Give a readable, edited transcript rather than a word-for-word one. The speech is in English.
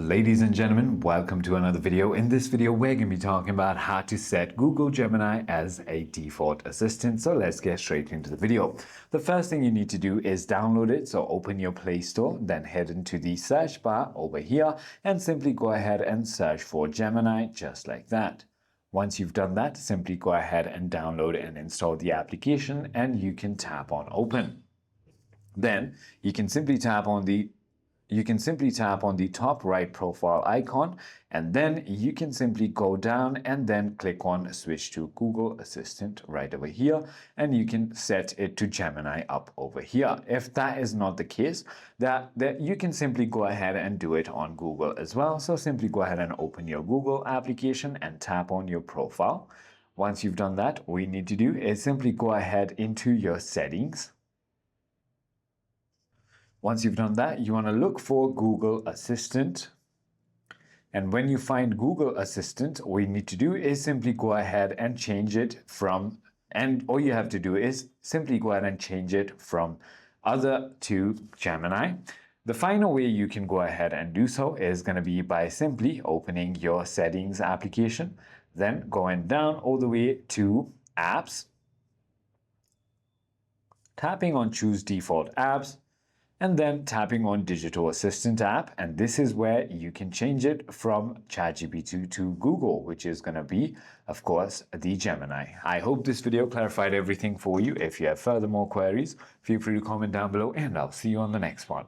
Ladies and gentlemen, welcome to another video. In this video, we're going to be talking about how to set Google Gemini as a default assistant. So let's get straight into the video. The first thing you need to do is download it. So open your Play Store, then head into the search bar over here and simply go ahead and search for Gemini just like that. Once you've done that, simply go ahead and download and install the application and you can tap on open. Then you can simply tap on the top right profile icon, and then you can simply go down and then click on switch to Google Assistant right over here, and you can set it to Gemini up over here. If that is not the case, that you can simply go ahead and do it on Google as well. So simply go ahead and open your Google application and tap on your profile. Once you've done that, all you need to do is simply go ahead into your settings. Once you've done that, you want to look for Google Assistant. And when you find Google Assistant, all you need to do is simply go ahead and change it from, and all you have to do is simply go ahead and change it from other to Gemini. The final way you can go ahead and do so is going to be by simply opening your settings application, then going down all the way to apps, tapping on choose default apps, and then tapping on Digital Assistant app, and this is where you can change it from ChatGPT to Google, which is going to be, of course, the Gemini. I hope this video clarified everything for you. If you have further more queries, feel free to comment down below, and I'll see you on the next one.